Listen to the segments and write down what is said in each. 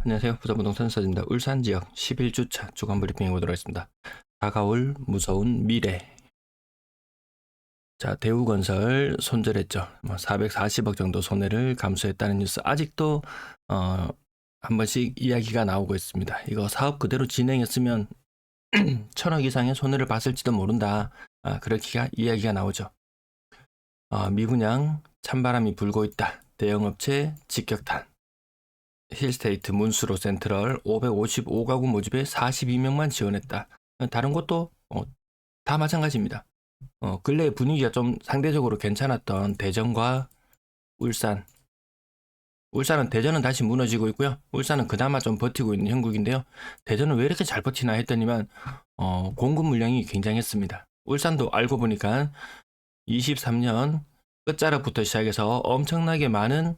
안녕하세요. 부자부동산 서진입니다. 울산 지역 11주차 주간 브리핑해 보도록 하겠습니다. 다가올 무서운 미래. 자, 대우건설 손절했죠. 440억 정도 손해를 감수했다는 뉴스 아직도 한 번씩 이야기가 나오고 있습니다. 이거 사업 그대로 진행했으면 1,000억 이상의 손해를 봤을지도 모른다. 그렇게 이야기가 나오죠. 미분양 찬바람이 불고 있다. 대형업체 직격탄. 힐스테이트 문수로 센트럴 555가구 모집에 42명만 지원했다. 다른 곳도 다 마찬가지입니다. 근래 분위기가 좀 상대적으로 괜찮았던 대전과 울산. 울산은 대전은 다시 무너지고 있고요. 울산은 그나마 좀 버티고 있는 형국인데요. 대전은 왜 이렇게 잘 버티나 했더니만 공급 물량이 굉장했습니다. 울산도 알고 보니까 23년 끝자락부터 시작해서 엄청나게 많은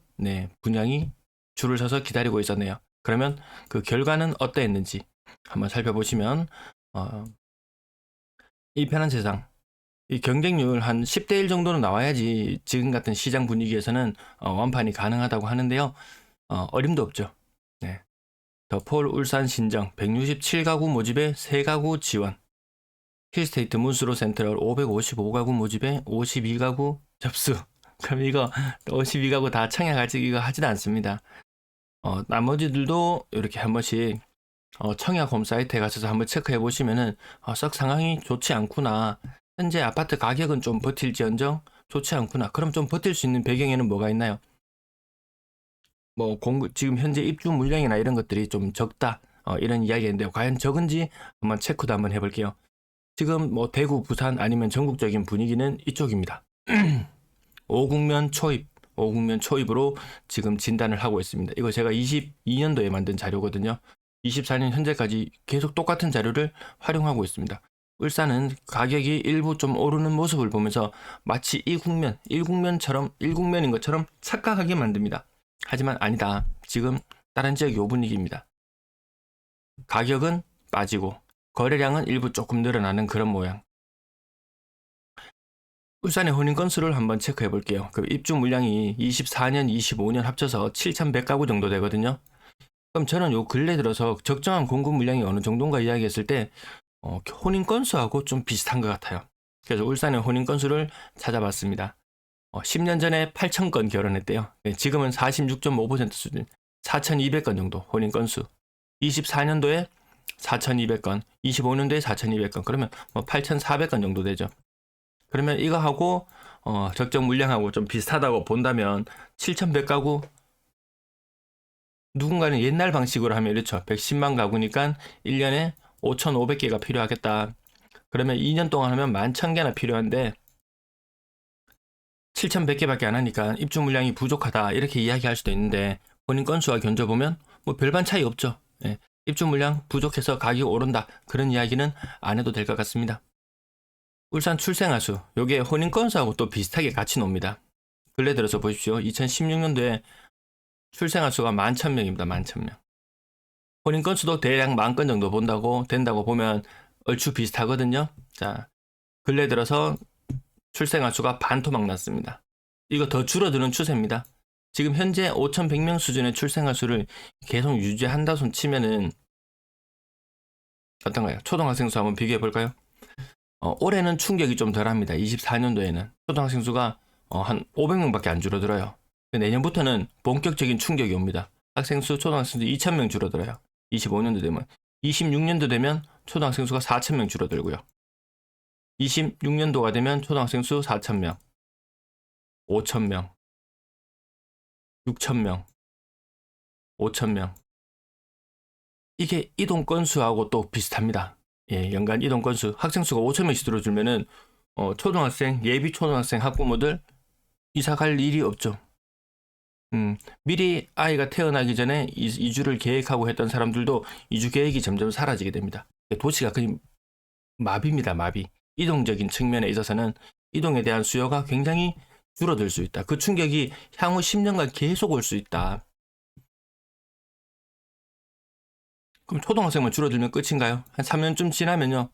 분양이 줄을 서서 기다리고 있었네요. 그러면 그 결과는 어떠했는지 한번 살펴보시면 이 편한 세상, 이 경쟁률 한 10대 1 정도는 나와야지 지금 같은 시장 분위기에서는 완판이 가능하다고 하는데요. 어림도 없죠. 네. 더폴 울산 신정 167가구 모집에 3가구 지원. 힐스테이트 문수로 센트럴 555가구 모집에 52가구 접수. 그럼 이거 52가구 다 청약하지 이거 하지도 않습니다. 나머지들도 이렇게 한 번씩 청약 홈사이트에 가셔서 한번 체크해 보시면은 썩 상황이 좋지 않구나. 현재 아파트 가격은 좀 버틸지언정 좋지 않구나. 그럼 좀 버틸 수 있는 배경에는 뭐가 있나요? 지금 현재 입주 물량이나 이런 것들이 좀 적다. 이런 이야기인데요. 과연 적은지 한번 체크도 한번 해볼게요. 지금 대구, 부산 아니면 전국적인 분위기는 이쪽입니다. 5국면 초입으로 지금 진단을 하고 있습니다. 이거 제가 22년도에 만든 자료거든요. 24년 현재까지 계속 똑같은 자료를 활용하고 있습니다. 울산은 가격이 일부 좀 오르는 모습을 보면서 마치 1국면인 것처럼 착각하게 만듭니다. 하지만 아니다. 지금 다른 지역이 요 분위기입니다. 가격은 빠지고 거래량은 일부 조금 늘어나는 그런 모양. 울산의 혼인 건수를 한번 체크해 볼게요. 그 입주 물량이 24년, 25년 합쳐서 7,100가구 정도 되거든요. 그럼 저는 요 근래 들어서 적정한 공급 물량이 어느 정도인가 이야기했을 때 혼인 건수하고 좀 비슷한 것 같아요. 그래서 울산의 혼인 건수를 찾아봤습니다. 10년 전에 8,000건 결혼했대요. 지금은 46.5% 수준, 4,200건 정도 혼인 건수. 24년도에 4,200건, 25년도에 4,200건, 그러면 8,400건 정도 되죠. 그러면 이거하고 적정 물량하고 좀 비슷하다고 본다면 7,100가구 누군가는 옛날 방식으로 하면 이렇죠. 110만 가구니까 1년에 5,500개가 필요하겠다. 그러면 2년 동안 하면 11,000개나 필요한데 7,100개밖에 안 하니까 입주 물량이 부족하다 이렇게 이야기할 수도 있는데 본인 건수와 견져보면 별반 차이 없죠. 예, 입주 물량 부족해서 가격이 오른다 그런 이야기는 안 해도 될 것 같습니다. 울산 출생아수 요게 혼인 건수하고 또 비슷하게 같이 놉니다. 근래 들어서 보십시오. 2016년도에 출생아수가 11,000명입니다. 11,000명. 혼인 건수도 대략 10,000건 정도 된다고 보면 얼추 비슷하거든요. 자, 근래 들어서 출생아수가 반토막 났습니다. 이거 더 줄어드는 추세입니다. 지금 현재 5,100명 수준의 출생아수를 계속 유지한다 손 치면은 어떤가요? 초등학생 수 한번 비교해 볼까요? 올해는 충격이 좀 덜합니다. 24년도에는 초등학생 수가 한 500명밖에 안 줄어들어요. 내년부터는 본격적인 충격이 옵니다. 학생 수, 초등학생 수 2,000명 줄어들어요. 25년도 되면. 26년도 되면 초등학생 수가 4,000명 줄어들고요. 26년도가 되면 초등학생 수 4,000명, 5,000명, 6,000명, 5,000명. 이게 이동 건수하고 또 비슷합니다. 예, 연간 이동 건수. 학생 수가 5,000명씩 줄어들면은 초등학생, 예비 초등학생 학부모들 이사 갈 일이 없죠. 미리 아이가 태어나기 전에 이주를 계획하고 했던 사람들도 이주 계획이 점점 사라지게 됩니다. 도시가 그냥 마비입니다. 마비. 이동적인 측면에 있어서는 이동에 대한 수요가 굉장히 줄어들 수 있다. 그 충격이 향후 10년간 계속 올 수 있다. 그럼 초등학생만 줄어들면 끝인가요? 한 3년쯤 지나면요.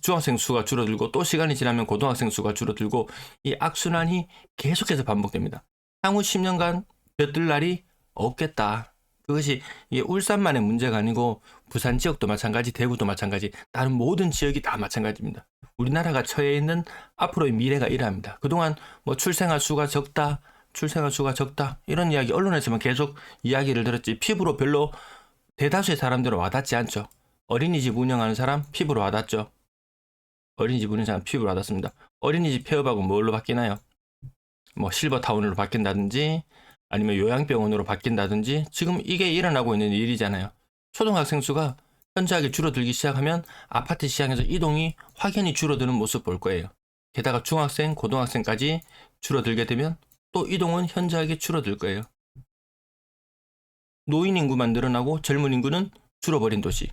중학생 수가 줄어들고 또 시간이 지나면 고등학생 수가 줄어들고 이 악순환이 계속해서 반복됩니다. 향후 10년간 볕들 날이 없겠다. 그것이 이게 울산만의 문제가 아니고 부산 지역도 마찬가지, 대구도 마찬가지, 다른 모든 지역이 다 마찬가지입니다. 우리나라가 처해 있는 앞으로의 미래가 이러합니다. 그동안 뭐 출생아 수가 적다, 출생아 수가 적다 이런 이야기 언론에서만 계속 이야기를 들었지 피부로 별로 대다수의 사람들은 와닿지 않죠. 어린이집 운영하는 사람 피부로 와닿죠. 어린이집 운영하는 사람 피부로 와닿습니다. 어린이집 폐업하고 뭘로 바뀌나요? 뭐 실버타운으로 바뀐다든지 아니면 요양병원으로 바뀐다든지 지금 이게 일어나고 있는 일이잖아요. 초등학생 수가 현저하게 줄어들기 시작하면 아파트 시장에서 이동이 확연히 줄어드는 모습 볼 거예요. 게다가 중학생, 고등학생까지 줄어들게 되면 또 이동은 현저하게 줄어들 거예요. 노인 인구만 늘어나고 젊은 인구는 줄어버린 도시.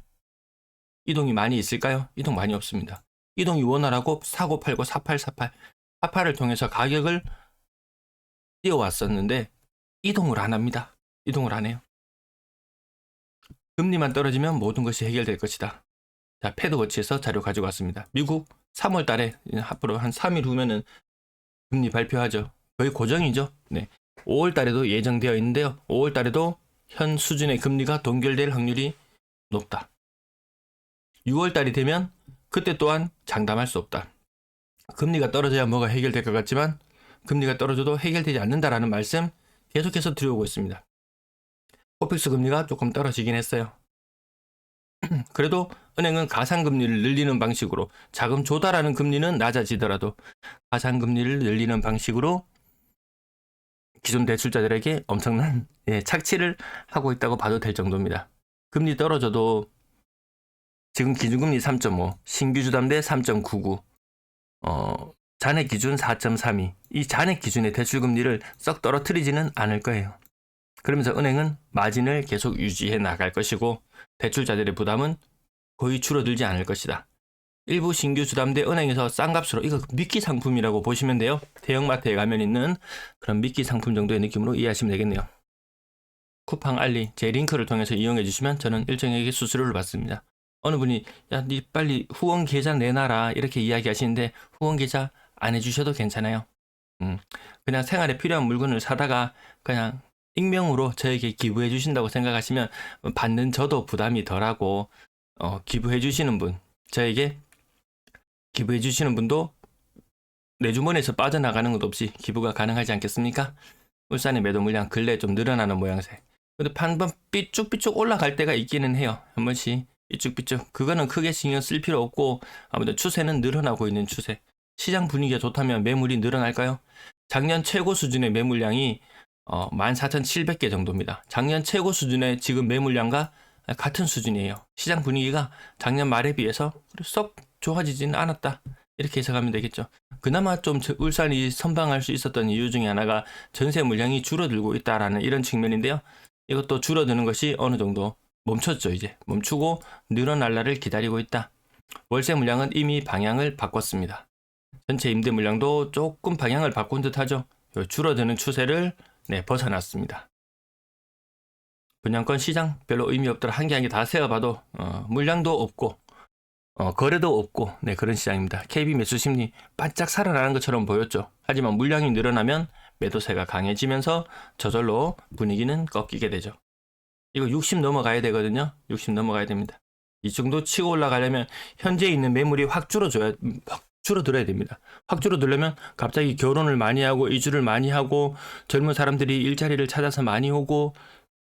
이동이 많이 있을까요? 이동 많이 없습니다. 이동이 원활하고 사고팔고 4848을 통해서 가격을 띄워왔었는데 이동을 안 합니다. 이동을 안 해요. 금리만 떨어지면 모든 것이 해결될 것이다. 자, 패드워치에서 자료 가지고 왔습니다. 미국 3월 달에 앞으로 한 3일 후면은 금리 발표하죠. 거의 고정이죠. 네. 5월 달에도 예정되어 있는데요. 5월 달에도 현 수준의 금리가 동결될 확률이 높다. 6월 달이 되면 그때 또한 장담할 수 없다. 금리가 떨어져야 뭐가 해결될 것 같지만 금리가 떨어져도 해결되지 않는다라는 말씀 계속해서 들어오고 있습니다. 코픽스 금리가 조금 떨어지긴 했어요. 그래도 은행은 가상금리를 늘리는 방식으로 자금 조달하는 금리는 낮아지더라도 가상금리를 늘리는 방식으로 기존 대출자들에게 엄청난 착취를 하고 있다고 봐도 될 정도입니다. 금리 떨어져도 지금 기준금리 3.5, 신규 주담대 3.99, 잔액 기준 4.32, 이 잔액 기준의 대출금리를 썩 떨어뜨리지는 않을 거예요. 그러면서 은행은 마진을 계속 유지해 나갈 것이고 대출자들의 부담은 거의 줄어들지 않을 것이다. 일부 신규 주담대 은행에서 싼 값으로 이거 미끼 상품이라고 보시면 돼요. 대형마트에 가면 있는 그런 미끼 상품 정도의 느낌으로 이해하시면 되겠네요. 쿠팡 알리 제 링크를 통해서 이용해 주시면 저는 일정에게 수수료를 받습니다. 어느 분이 야, 니 빨리 후원 계좌 내놔라 이렇게 이야기하시는데 후원 계좌 안 해주셔도 괜찮아요. 그냥 생활에 필요한 물건을 사다가 그냥 익명으로 저에게 기부해 주신다고 생각하시면 받는 저도 부담이 덜하고 기부해 주시는 분, 저에게 기부해 주시는 분도 내 주머니에서 빠져나가는 것 없이 기부가 가능하지 않겠습니까? 울산의 매도 물량 근래 좀 늘어나는 모양새. 근데 한번 삐쭉삐쭉 올라갈 때가 있기는 해요. 한 번씩 삐쭉삐쭉. 그거는 크게 신경 쓸 필요 없고 아무튼 추세는 늘어나고 있는 추세. 시장 분위기가 좋다면 매물이 늘어날까요? 작년 최고 수준의 매물량이 14,700개 정도입니다. 작년 최고 수준의 지금 매물량과 같은 수준이에요. 시장 분위기가 작년 말에 비해서 썩 좋아지지는 않았다. 이렇게 해석하면 되겠죠. 그나마 좀 울산이 선방할 수 있었던 이유 중에 하나가 전세 물량이 줄어들고 있다라는 이런 측면인데요. 이것도 줄어드는 것이 어느 정도 멈췄죠. 이제 멈추고 늘어날 날을 기다리고 있다. 월세 물량은 이미 방향을 바꿨습니다. 전체 임대 물량도 조금 방향을 바꾼 듯하죠. 줄어드는 추세를 벗어났습니다. 분양권 시장 별로 의미 없더라. 한 개 한 개 다 세어봐도 물량도 없고 거래도 없고 그런 시장입니다. KB 매수 심리 반짝 살아나는 것처럼 보였죠. 하지만 물량이 늘어나면 매도세가 강해지면서 저절로 분위기는 꺾이게 되죠. 이거 60 넘어가야 되거든요. 60 넘어가야 됩니다. 이 정도 치고 올라가려면 현재 있는 매물이 확 줄어들어야 됩니다. 확 줄어들려면 갑자기 결혼을 많이 하고 이주를 많이 하고 젊은 사람들이 일자리를 찾아서 많이 오고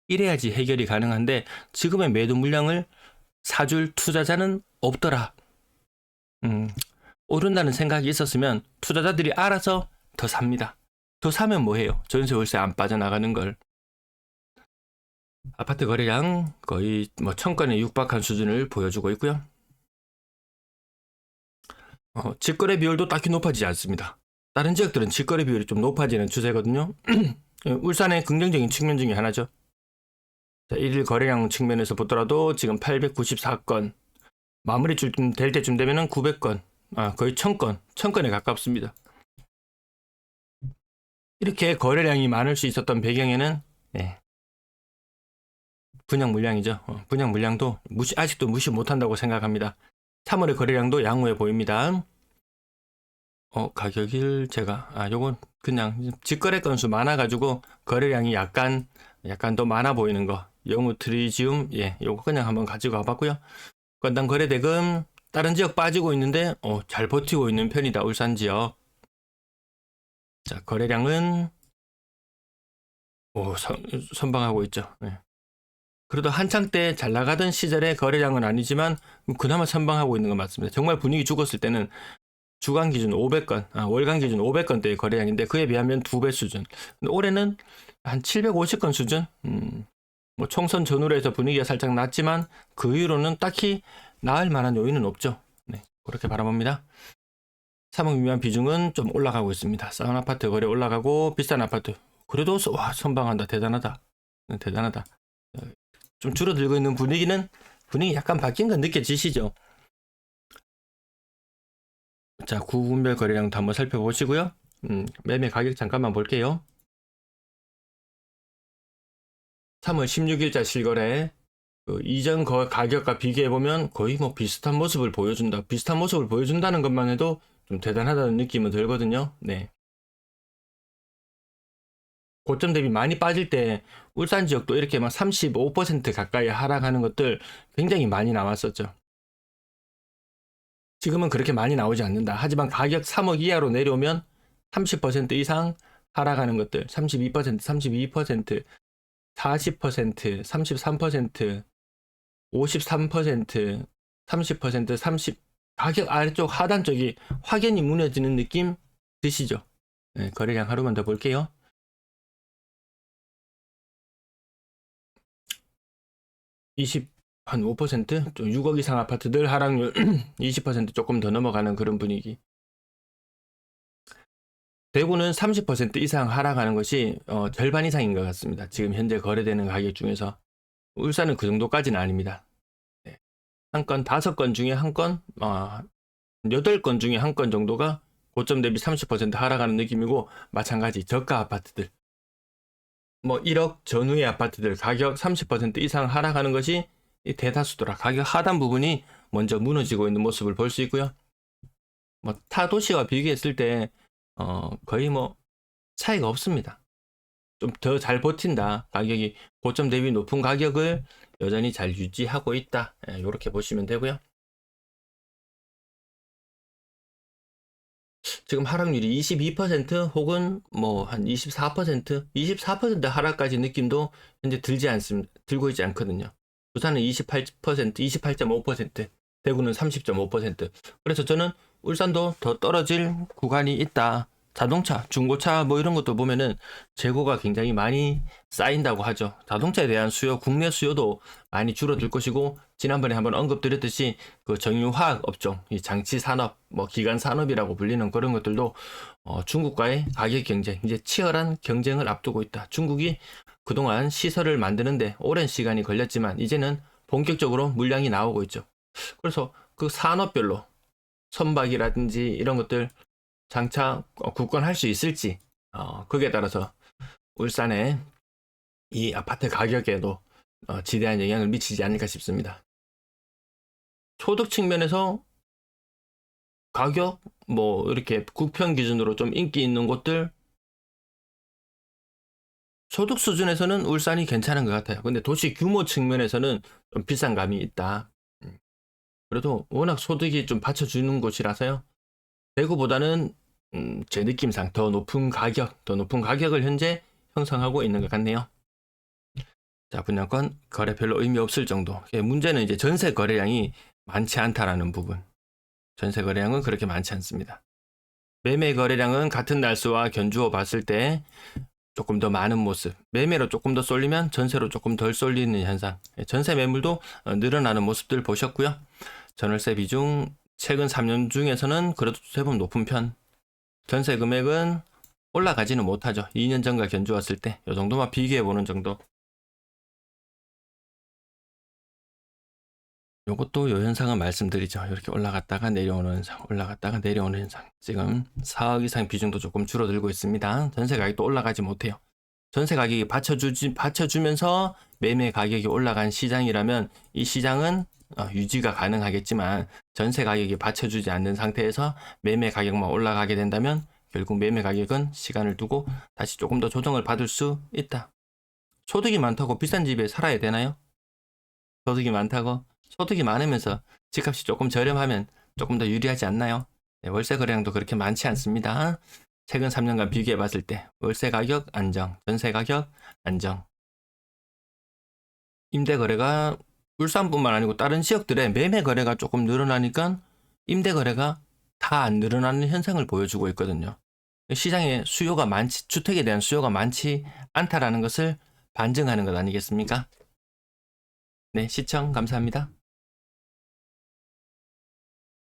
이래야지 해결이 가능한데 지금의 매도 물량을 사줄 투자자는 없더라. 오른다는 생각이 있었으면 투자자들이 알아서 더 삽니다. 더 사면 뭐해요? 전세 월세 안 빠져나가는 걸. 아파트 거래량 거의 1000건에 육박한 수준을 보여주고 있고요. 직거래 비율도 딱히 높아지지 않습니다. 다른 지역들은 직거래 비율이 좀 높아지는 추세거든요. 울산의 긍정적인 측면 중에 하나죠. 자, 1일 거래량 측면에서 보더라도 지금 894건, 마무리 될 때쯤 되면은 900건, 거의 1000건에 가깝습니다. 이렇게 거래량이 많을 수 있었던 배경에는 분양 물량이죠. 분양 물량도 아직도 무시 못한다고 생각합니다. 3월의 거래량도 양호해 보입니다. 가격을 제가 요건 그냥 직거래 건수 많아가지고 거래량이 약간 약간 더 많아 보이는 거 영우 트리지움, 예, 요거 그냥 한번 가지고 와봤고요. 건당 거래 대금 다른 지역 빠지고 있는데 잘 버티고 있는 편이다, 울산 지역. 자, 거래량은 선방하고 있죠. 예. 그래도 한창 때 잘 나가던 시절의 거래량은 아니지만 그나마 선방하고 있는 건 맞습니다. 정말 분위기 죽었을 때는 주간 기준 500건, 월간 기준 500건대의 거래량인데 그에 비하면 2배 수준. 근데 올해는 한 750건 수준. 뭐 총선 전후로 해서 분위기가 살짝 낮지만 그 이후로는 딱히 나을 만한 요인은 없죠. 네, 그렇게 바라봅니다. 3억 미만 비중은 좀 올라가고 있습니다. 싼 아파트 거래 올라가고 비싼 아파트 그래도 선방한다. 대단하다. 대단하다. 좀 줄어들고 있는 분위기 약간 바뀐 건 느껴지시죠? 자, 구분별 거래량도 한번 살펴보시고요. 매매 가격 잠깐만 볼게요. 3월 16일자 실거래 이전 가격과 비교해보면 거의 뭐 비슷한 모습을 보여준다. 비슷한 모습을 보여준다는 것만 해도 좀 대단하다는 느낌은 들거든요. 네. 고점 대비 많이 빠질 때 울산 지역도 이렇게 막 35% 가까이 하락하는 것들 굉장히 많이 나왔었죠. 지금은 그렇게 많이 나오지 않는다. 하지만 가격 3억 이하로 내려오면 30% 이상 하락하는 것들 32%, 32%, 40%, 33%, 53%, 30%, 30 가격 아래쪽 하단 쪽이 확연히 무너지는 느낌 드시죠? 네, 거래량 하루만 더 볼게요. 한 5%? 좀 6억 이상 아파트들 하락률 20% 조금 더 넘어가는 그런 분위기. 대구는 30% 이상 하락하는 것이 절반 이상인 것 같습니다. 지금 현재 거래되는 가격 중에서. 울산은 그 정도까지는 아닙니다. 네. 한 건, 5건 중에 한 건, 8건 중에 한 건 정도가 고점 대비 30% 하락하는 느낌이고, 마찬가지 저가 아파트들. 뭐 1억 전후의 아파트들 가격 30% 이상 하락하는 것이 대다수더라. 가격 하단 부분이 먼저 무너지고 있는 모습을 볼 수 있고요. 뭐 타 도시와 비교했을 때 거의 뭐 차이가 없습니다. 좀 더 잘 버틴다. 가격이 고점 대비 높은 가격을 여전히 잘 유지하고 있다. 이렇게 보시면 되고요. 지금 하락률이 22% 혹은 뭐 한 24% 하락까지 느낌도 현재 들고 있지 않거든요. 부산은 28%, 28.5%, 대구는 30.5%. 그래서 저는 울산도 더 떨어질 구간이 있다. 자동차, 중고차 뭐 이런 것도 보면은 재고가 굉장히 많이 쌓인다고 하죠. 자동차에 대한 수요, 국내 수요도 많이 줄어들 것이고 지난번에 한번 언급드렸듯이 그 정유화학 업종, 이 장치 산업, 뭐 기간 산업이라고 불리는 그런 것들도 중국과의 가격 경쟁, 이제 치열한 경쟁을 앞두고 있다. 중국이 그동안 시설을 만드는데 오랜 시간이 걸렸지만 이제는 본격적으로 물량이 나오고 있죠. 그래서 그 산업별로 선박이라든지 이런 것들 장차 굳건할 수 있을지 거기에 따라서 울산의 이 아파트 가격에도 지대한 영향을 미치지 않을까 싶습니다. 소득 측면에서 가격 뭐 이렇게 국평 기준으로 좀 인기 있는 곳들 소득 수준에서는 울산이 괜찮은 것 같아요. 근데 도시 규모 측면에서는 좀 비싼 감이 있다. 그래도 워낙 소득이 좀 받쳐주는 곳이라서요. 대구보다는 제 느낌상 더 높은 가격을 현재 형성하고 있는 것 같네요. 자, 분양권 거래 별로 의미 없을 정도. 문제는 이제 전세 거래량이 많지 않다라는 부분. 전세 거래량은 그렇게 많지 않습니다. 매매 거래량은 같은 날수와 견주어 봤을 때 조금 더 많은 모습. 매매로 조금 더 쏠리면 전세로 조금 덜 쏠리는 현상. 전세 매물도 늘어나는 모습들 보셨고요. 전월세 비중 최근 3년 중에서는 그래도 제법 높은 편. 전세 금액은 올라가지는 못하죠. 2년 전과 견주었을 때 이 정도만 비교해보는 정도. 요것도 요 현상은 말씀드리죠. 이렇게 올라갔다가 내려오는 현상, 올라갔다가 내려오는 현상. 지금 4억 이상 비중도 조금 줄어들고 있습니다. 전세 가격도 올라가지 못해요. 전세 가격이 받쳐주면서 매매 가격이 올라간 시장이라면 이 시장은 유지가 가능하겠지만 전세 가격이 받쳐주지 않는 상태에서 매매 가격만 올라가게 된다면 결국 매매 가격은 시간을 두고 다시 조금 더 조정을 받을 수 있다. 소득이 많다고 비싼 집에 살아야 되나요? 소득이 많다고? 소득이 많으면서 집값이 조금 저렴하면 조금 더 유리하지 않나요? 네, 월세 거래량도 그렇게 많지 않습니다. 최근 3년간 비교해 봤을 때 월세 가격 안정, 전세 가격 안정. 임대 거래가 울산뿐만 아니고 다른 지역들의 매매 거래가 조금 늘어나니까 임대 거래가 다 안 늘어나는 현상을 보여주고 있거든요. 시장에 수요가 많지, 주택에 대한 수요가 많지 않다라는 것을 반증하는 것 아니겠습니까? 네, 시청 감사합니다.